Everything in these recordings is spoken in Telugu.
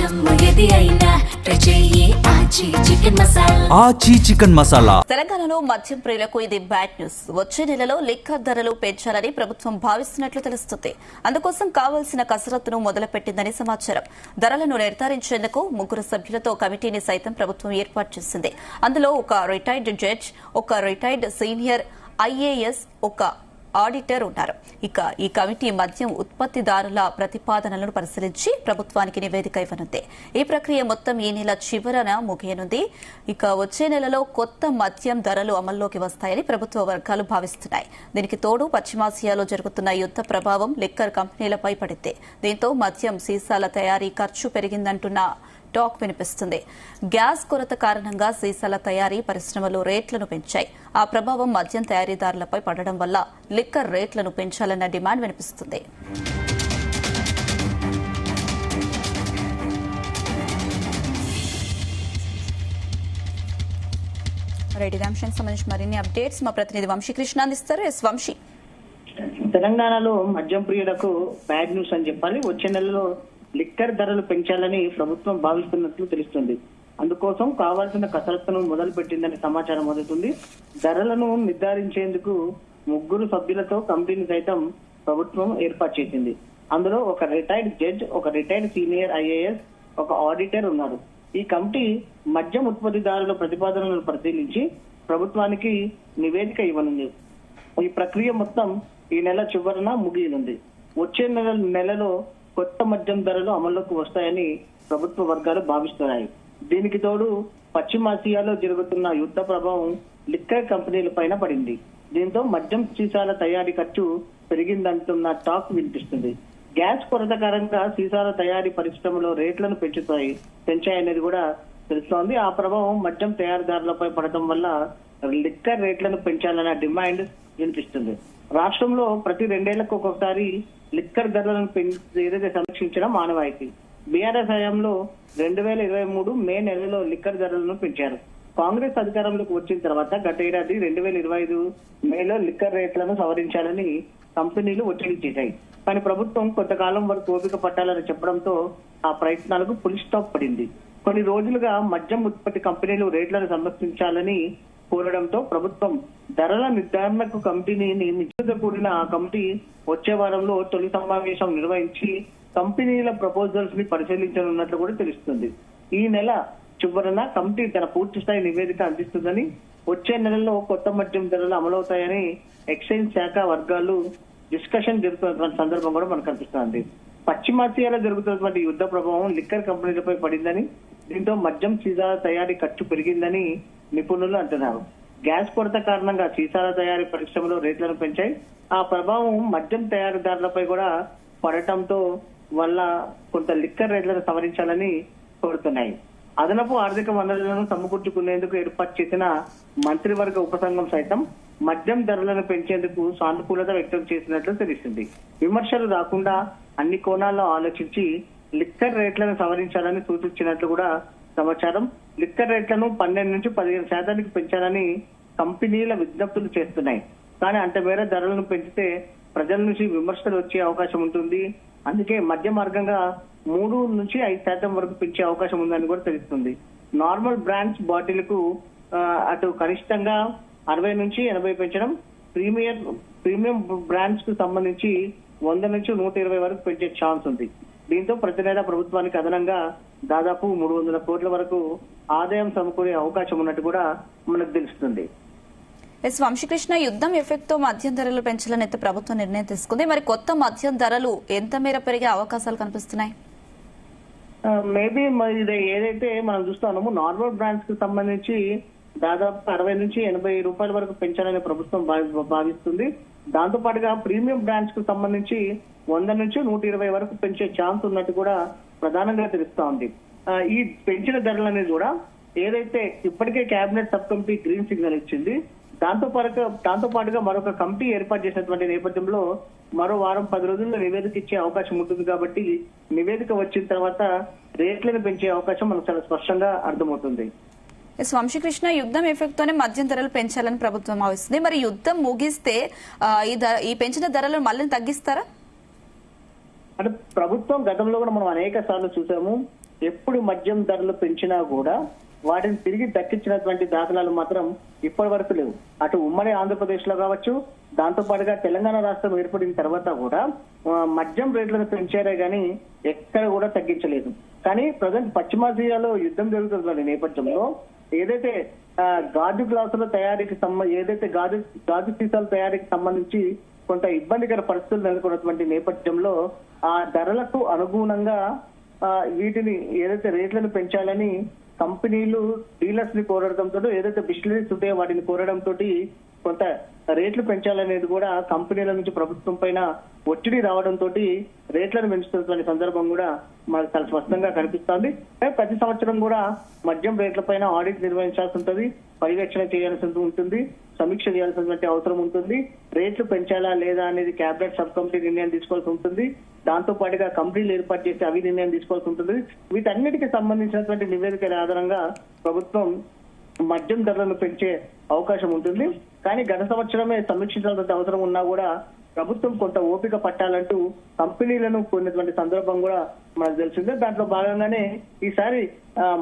ఆచి చికెన్ మసాలా. తెలంగాణలో మద్యం ప్రియులకు ఇది బ్యాడ్ న్యూస్. వచ్చే నెలలో లిక్కర్ ధరలు పెంచాలని ప్రభుత్వం భావిస్తున్నట్లు తెలుస్తుంది. అందుకోసం కావాల్సిన కసరత్తును మొదలుపెట్టిందని సమాచారం. ధరలను నిర్ధారించేందుకు 3 సభ్యులతో కమిటీని సైతం ప్రభుత్వం ఏర్పాటు చేసింది. అందులో ఒక రిటైర్డ్ జడ్జ్, ఒక రిటైర్డ్ సీనియర్ ఐఏఎస్, ఒక ఆడిటర్ ఉన్నారు. ఇక ఈ కమిటీ మద్యం ఉత్పత్తిదారుల ప్రతిపాదనలను పరిశీలించి ప్రభుత్వానికి నివేదిక ఇవ్వనుంది. ఈ ప్రక్రియ మొత్తం ఈ నెల చివరన ముగియనుంది. ఇక వచ్చే నెలలో కొత్త మద్యం ధరలు అమల్లోకి వస్తాయని ప్రభుత్వ వర్గాలు భావిస్తున్నాయి. దీనికి తోడు పశ్చిమాసియాలో జరుగుతున్న యుద్ద ప్రభావం లిక్కర్ కంపెనీలపై పడింది. దీంతో మద్యం సీసాల తయారీ ఖర్చు పెరిగిందంటున్న టాక్ వినిపిస్తుంది. గ్యాస్ కొరత కారణంగా సీసాల తయారీ పరిశ్రమలు రేట్లను పెంచాయి. ఆ ప్రభావం మద్యం తయారీదారులపై పడడం వల్ల లిక్కర్ రేట్లను పెంచాలన్న డిమాండ్ వినిపిస్తుంది. ఇదే అంశానికి సంబంధించి మరిన్ని అప్డేట్స్ మా ప్రతినిధి వంశీకృష్ణ అందిస్తారు. వంశీ, తెలంగాణలో మద్యం ప్రియులకు బ్యాడ్ న్యూస్ అని చెప్పాలి. వచ్చే నెలలో లిక్కర్ ధరలు పెంచాలని ప్రభుత్వం భావిస్తున్నట్లు తెలుస్తుంది. అందుకోసం కావాల్సిన కసరత్తును మొదలు పెట్టిందని సమాచారం అందుతుంది. ధరలను నిర్ధారించేందుకు 3 సభ్యులతో కమిటీని సైతం ప్రభుత్వం ఏర్పాటు చేసింది. అందులో ఒక రిటైర్డ్ జడ్జ్, ఒక రిటైర్డ్ సీనియర్ ఐఏఎస్, ఒక ఆడిటర్ ఉన్నారు. ఈ కమిటీ మద్యం ఉత్పత్తిదారుల ప్రతిపాదనలను పరిశీలించి ప్రభుత్వానికి నివేదిక ఇవ్వనుంది. ఈ ప్రక్రియ మొత్తం ఈ నెల చివరన ముగియనుంది. వచ్చే నెలలో కొత్త మద్యం ధరలు అమల్లోకి వస్తాయని ప్రభుత్వ వర్గాలు భావిస్తున్నాయి. దీనికి తోడు పశ్చిమాసియాలో జరుగుతున్న యుద్ధ ప్రభావం లిక్కర్ కంపెనీలపైన పడింది. దీంతో మద్యం సీసాల తయారీ ఖర్చు పెరిగిందంటున్న టాక్ వినిపిస్తుంది. గ్యాస్ కొరత కారణంగా సీసాల తయారీ పరిశ్రమలో రేట్లను పెంచాయనేది కూడా తెలుస్తోంది. ఆ ప్రభావం మద్యం తయారీదారులపై పడటం వల్ల లిక్కర్ రేట్లను పెంచాలన్న డిమాండ్ వినిపిస్తుంది. రాష్ట్రంలో ప్రతి 2 ఏళ్లకు ఒకసారి లిక్కర్ ధరలను ఏదైతే సమీక్షించడం ఆనవాయితీ. బీఆర్ఎస్ హయాంలో 2023 మే నెలలో లిక్కర్ ధరలను పెంచారు. కాంగ్రెస్ అధికారంలోకి వచ్చిన తర్వాత గత ఏడాది 2025 మేలో లిక్కర్ రేట్లను సవరించాలని కంపెనీలు ఒత్తిడి చేశాయి. కానీ ప్రభుత్వం కొంతకాలం వరకు ఓపిక పట్టాలని చెప్పడంతో ఆ ప్రయత్నాలకు ఫుల్ స్టాప్ పడింది. కొన్ని రోజులుగా మద్యం ఉత్పత్తి కంపెనీలు రేట్లను సమీక్షించాలని కోరడంతో ప్రభుత్వం ధరల నిర్ధారణకు కమిటీని నియమించడంతో కూడిన ఆ కమిటీ వచ్చే వారంలో తొలి సమావేశం నిర్వహించి కంపెనీల ప్రపోజల్స్ ని పరిశీలించనున్నట్లు కూడా తెలుస్తుంది. ఈ నెల చివరన కమిటీ తన పూర్తి స్థాయి నివేదిక అందిస్తుందని, వచ్చే నెలలో కొత్త మద్యం ధరలు అమలవుతాయని ఎక్సైజ్ శాఖ వర్గాలు డిస్కషన్ జరుగుతున్న సందర్భం కూడా మనకు కనిపిస్తోంది. పశ్చిమాసియాలో జరుగుతున్నటువంటి యుద్ధ ప్రభావం లిక్కర్ కంపెనీలపై పడిందని, దీంతో మద్యం సీసాల తయారీ ఖర్చు పెరిగిందని నిపుణులు అంటున్నారు. గ్యాస్ కొరత కారణంగా సీసాల తయారీ పరిశ్రమలో రేట్లను పెంచాయి. ఆ ప్రభావం మద్యం తయారీదారులపై కూడా పడటంతో వల్ల కొంత లిక్కర్ రేట్లను సవరించాలని కోరుతున్నాయి. అదనపు ఆర్థిక వనరులను సమకూర్చుకునేందుకు ఏర్పాటు చేసిన మంత్రివర్గ ఉపసంఘం సైతం మద్యం ధరలను పెంచేందుకు సానుకూలత వ్యక్తం చేసినట్లు తెలిసింది. విమర్శలు రాకుండా అన్ని కోణాల్లో ఆలోచించి లిక్కర్ రేట్లను సవరించాలని సూచించినట్లు కూడా సమాచారం. లిక్కర్ రేట్లను 12 నుంచి 15% పెంచాలని కంపెనీల విజ్ఞప్తులు చేస్తున్నాయి. కానీ అంత మేర ధరలను పెంచితే ప్రజల నుంచి విమర్శలు వచ్చే అవకాశం ఉంటుంది. అందుకే మధ్య మార్గంగా 3 నుంచి 5% వరకు పెంచే అవకాశం ఉందని కూడా తెలుస్తుంది. నార్మల్ బ్రాండ్స్ బాటిల్కు అటు కనిష్టంగా 60 నుంచి 80 పెంచడం, ప్రీమియం బ్రాండ్స్ కు సంబంధించి 100 నుంచి 120 వరకు పెంచే ఛాన్స్ ఉంది. దీంతో ప్రతి నెల ప్రభుత్వానికి అదనంగా దాదాపు 300 కోట్ల వరకు ఆదాయం సమకూరే అవకాశం ఉన్నట్టు కూడా మనకు తెలుస్తుంది. వంశీకృష్ణ, యుద్ధం ఎఫెక్ట్ తో మద్యం ధరలు పెంచాలని అయితే ప్రభుత్వం నిర్ణయం తీసుకుంది. మరి కొత్త మద్యం ధరలు ఎంత మేర పెరిగే అవకాశాలు కనిపిస్తున్నాయి? మేబీ ఇది ఏదైతే మనం చూస్తున్నామో నార్మల్ బ్రాండ్స్ కు సంబంధించి దాదాపు 60 నుంచి 80 రూపాయల వరకు పెంచాలని ప్రభుత్వం భావిస్తుంది. దాంతో పాటుగా ప్రీమియం బ్రాండ్స్ కు సంబంధించి 100 నుంచి 120 వరకు పెంచే ఛాన్స్ ఉన్నట్టు కూడా ప్రధానంగా తెలుస్తా ఉంది. ఈ పెంచిన ధరలు అనేది కూడా ఏదైతే ఇప్పటికే cabinet sub committee green signal ఇచ్చింది, దాంతో పాటుగా మరొక కమిటీ ఏర్పాటు చేసినటువంటి నేపథ్యంలో మరో వారం 10 రోజుల్లో నివేదిక ఇచ్చే అవకాశం ఉంటుంది. కాబట్టి నివేదిక వచ్చిన తర్వాత రేట్లను పెంచే అవకాశం మనకు చాలా స్పష్టంగా అర్థమవుతుంది. వంశీకృష్ణ, యుద్ధం ఎఫెక్ట్ తోనే మద్యం ధరలు పెంచాలని ప్రభుత్వం భావిస్తుంది. మరి యుద్ధం ముగిస్తే ఈ పెంచిన ధరలను మళ్ళీ తగ్గిస్తారా? అంటే ప్రభుత్వం గతంలో కూడా మనం అనేక సార్లు చూసాము, ఎప్పుడు మద్యం ధరలు పెంచినా కూడా వాటిని తిరిగి దక్కించినటువంటి దాఖలాలు మాత్రం ఇప్పటి వరకు లేవు. అటు ఉమ్మడి ఆంధ్రప్రదేశ్ లో కావచ్చు, దాంతో పాటుగా తెలంగాణ రాష్ట్రం ఏర్పడిన తర్వాత కూడా మద్యం రేట్లను పెంచారే గానీ ఎక్కడ కూడా తగ్గించలేదు. కానీ ప్రజెంట్ పశ్చిమాసియాలో యుద్ధం జరుగుతున్న నేపథ్యంలో ఏదైతే గాజు గ్లాసుల తయారీకి ఏదైతే గాజు సీసాల తయారీకి సంబంధించి కొంత ఇబ్బందికర పరిస్థితులు నెలకొన్నటువంటి నేపథ్యంలో ఆ ధరలకు అనుగుణంగా వీటిని ఏదైతే రేట్లను పెంచాలని కంపెనీలు డీలర్స్ ని కోరడంతో, ఏదైతే బిస్లరీస్ ఉంటాయో వాటిని కోరడంతో కొంత రేట్లు పెంచాలనేది కూడా కంపెనీల నుంచి ప్రభుత్వం పైన ఒత్తిడి రావడంతో రేట్లను పెంచుతున్నటువంటి సందర్భం కూడా మనకు చాలా స్పష్టంగా కనిపిస్తోంది. ప్రతి సంవత్సరం కూడా మద్యం రేట్ల పైన ఆడిట్ నిర్వహించాల్సి ఉంటుంది, పర్యవేక్షణ చేయాల్సి ఉంటుంది, సమీక్ష చేయాల్సినటువంటి అవసరం ఉంటుంది. రేట్లు పెంచాలా లేదా అనేది క్యాబినెట్ సబ్ కమిటీ నిర్ణయం తీసుకోవాల్సి ఉంటుంది. దాంతో పాటుగా కంపెనీలు ఏర్పాటు చేసి అవి నిర్ణయం తీసుకోవాల్సి ఉంటుంది. వీటన్నిటికీ సంబంధించినటువంటి నివేదికల ఆధారంగా ప్రభుత్వం మద్యం ధరలను పెంచే అవకాశం ఉంటుంది. కానీ గత సంవత్సరమే సమీక్షించాల్సిన అవసరం ఉన్నా కూడా ప్రభుత్వం కొంత ఓపిక పట్టాలంటూ కంపెనీలను కొన్నటువంటి సందర్భం కూడా మనకు తెలిసిందే. దాంట్లో భాగంగానే ఈసారి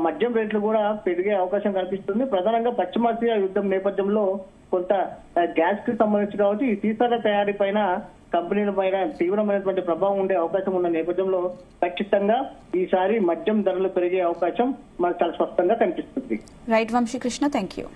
మద్యం రేట్లు కూడా పెరిగే అవకాశం కనిపిస్తుంది. ప్రధానంగా పశ్చిమాసియా యుద్ధం నేపథ్యంలో కొంత గ్యాస్ కి సంబంధించి కావచ్చు, ఈ సీసాల తయారీ పైన కంపెనీల పైన తీవ్రమైనటువంటి ప్రభావం ఉండే అవకాశం ఉన్న నేపథ్యంలో ఖచ్చితంగా ఈసారి మద్యం ధరలు పెరిగే అవకాశం మనకు చాలా స్పష్టంగా కనిపిస్తుంది. Right Vamshikrishna, thank you.